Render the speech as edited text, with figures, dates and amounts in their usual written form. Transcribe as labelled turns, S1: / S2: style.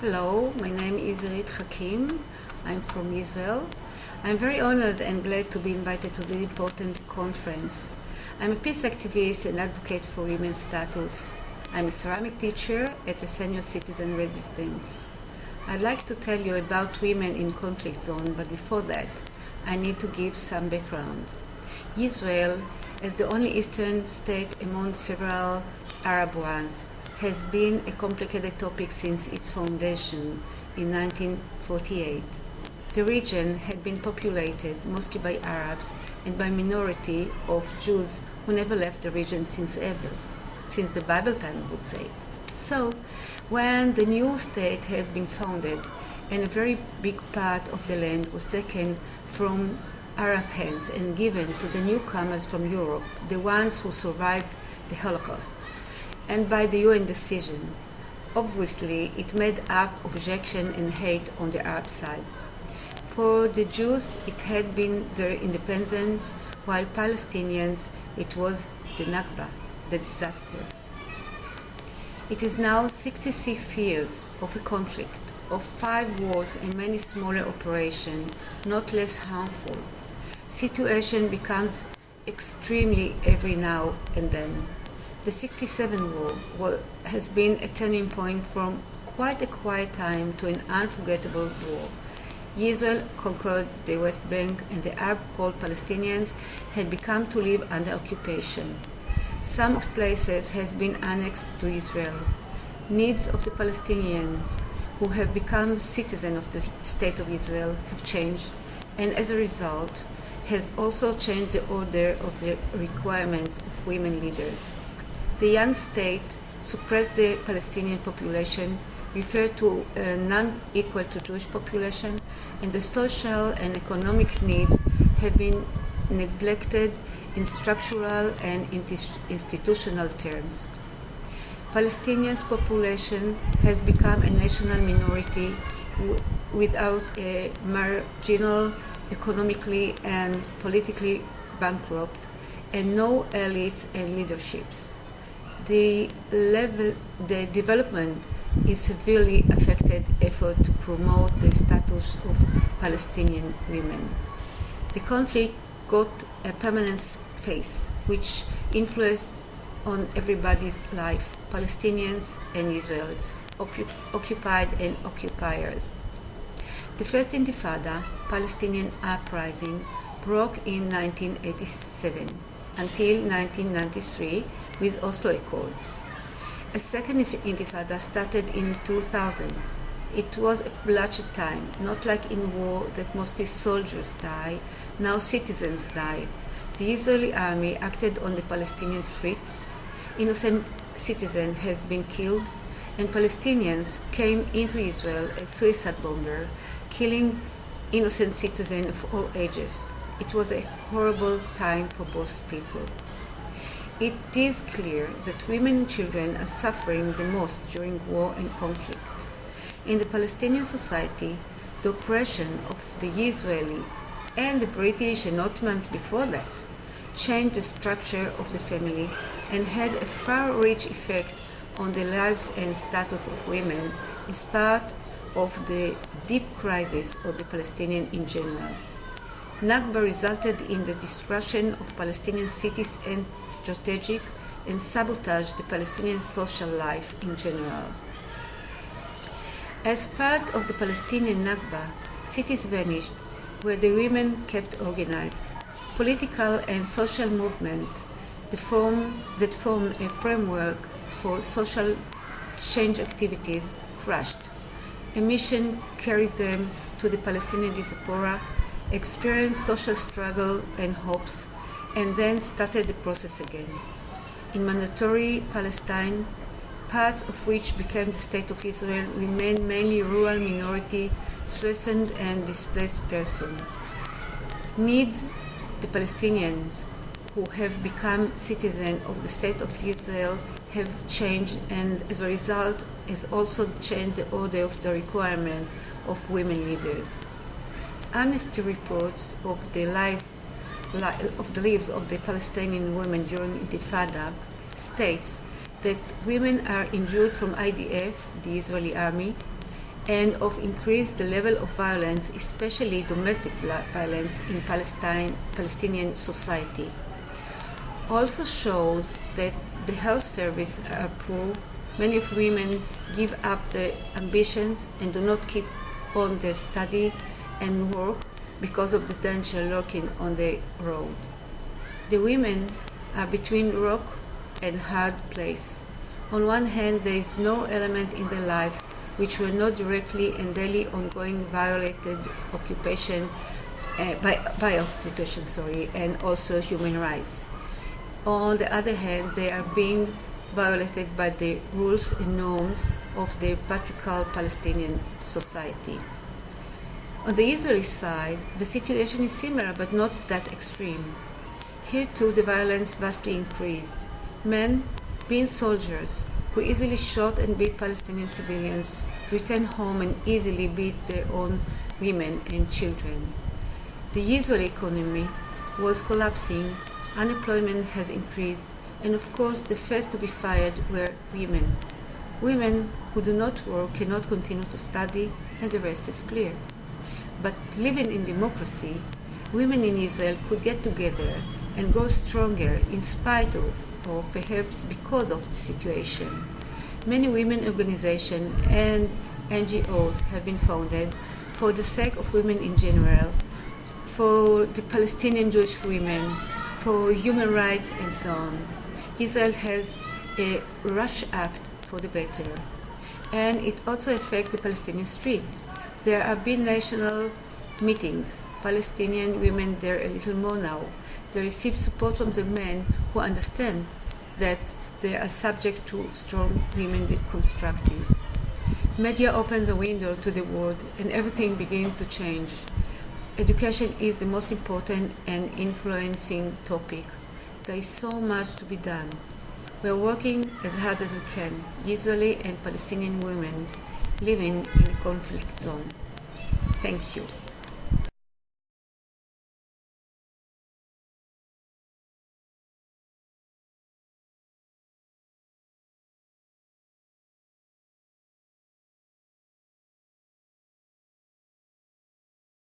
S1: Hello, my name is Irit Hakim. I'm from Israel. I'm very honored and glad to be invited to this important conference. I'm a peace activist and advocate for women's status. I'm a ceramic teacher at a senior citizen residence. I'd like to tell you about women in conflict zone, but before that, I need to give some background. Israel, as the only Eastern state among several Arab ones, has been a complicated topic since its foundation in 1948. The region had been populated mostly by Arabs and by a minority of Jews who never left the region since the Bible time, I would say. So, when the new state has been founded and a very big part of the land was taken from Arab hands and given to the newcomers from Europe, the ones who survived the Holocaust, and by the UN decision. Obviously, it made up objection and hate on the Arab side. For the Jews, it had been their independence, while Palestinians, it was the Nakba, the disaster. It is now 66 years of a conflict, of 5 wars and many smaller operations, not less harmful. Situation becomes extremely every now and then. The 67 war has been a turning point from quite a quiet time to an unforgettable war. Israel conquered the West Bank and the Arab-called Palestinians had become to live under occupation. Some of places has been annexed to Israel. Needs of the Palestinians who have become citizens of the State of Israel have changed, and as a result has also changed the order of the requirements of women leaders. The young state suppressed the Palestinian population, referred to non-equal to Jewish population, and the social and economic needs have been neglected in structural and institutional terms. Palestinians' population has become a national minority without a marginal, economically and politically bankrupt, and no elites and leaderships. The development is severely affected effort to promote the status of Palestinian women. The conflict got a permanent face, which influenced on everybody's life, Palestinians and Israelis, occupied and occupiers. The first Intifada, Palestinian uprising, broke in 1987 until 1993 with Oslo Accords. A second Intifada started in 2000. It was a bloodshed time, not like in war that mostly soldiers die, now citizens died. The Israeli army acted on the Palestinian streets, innocent citizen has been killed, and Palestinians came into Israel as suicide bomber, killing innocent citizens of all ages. It was a horrible time for both people. It is clear that women and children are suffering the most during war and conflict. In the Palestinian society, the oppression of the Israeli and the British and Ottomans before that changed the structure of the family and had a far-reaching effect on the lives and status of women as part of the deep crisis of the Palestinians in general. Nakba resulted in the destruction of Palestinian cities and strategic and sabotaged the Palestinian social life in general. As part of the Palestinian Nakba, cities vanished where the women kept organized. Political and social movements that form a framework for social change activities crashed. A mission carried them to the Palestinian diaspora, experienced social struggle and hopes, and then started the process again. In mandatory Palestine, part of which became the State of Israel, remain mainly rural minority, threatened and displaced persons. Needs the Palestinians who have become citizens of the State of Israel have changed, and as a result has also changed the order of the requirements of women leaders. Amnesty reports of the lives of the Palestinian women during Intifada states that women are injured from IDF, the Israeli army, and of increased the level of violence, especially domestic violence in Palestinian society. Also shows that the health service are poor. Many of women give up their ambitions and do not keep on their study and work because of the danger lurking on the road. The women are between rock and hard place. On one hand, there is no element in their life which were not directly and daily ongoing violated by occupation, and also human rights. On the other hand, they are being violated by the rules and norms of the patriarchal Palestinian society. On the Israeli side, the situation is similar but not that extreme. Here too, the violence vastly increased. Men, being soldiers, who easily shot and beat Palestinian civilians, return home and easily beat their own women and children. The Israeli economy was collapsing, unemployment has increased, and of course the first to be fired were women. Women who do not work cannot continue to study, and the rest is clear. But living in democracy, women in Israel could get together and grow stronger in spite of, or perhaps because of, the situation. Many women organizations and NGOs have been founded for the sake of women in general, for the Palestinian Jewish women, for human rights, and so on. Israel has a rush act for the better, and it also affects the Palestinian street. There have been national meetings. Palestinian women there a little more now. They receive support from the men who understand that they are subject to strong women deconstructing. Media opens a window to the world, and everything begins to change. Education is the most important and influencing topic. There is so much to be done. We are working as hard as we can, Israeli and Palestinian women living in a conflict zone. Thank you.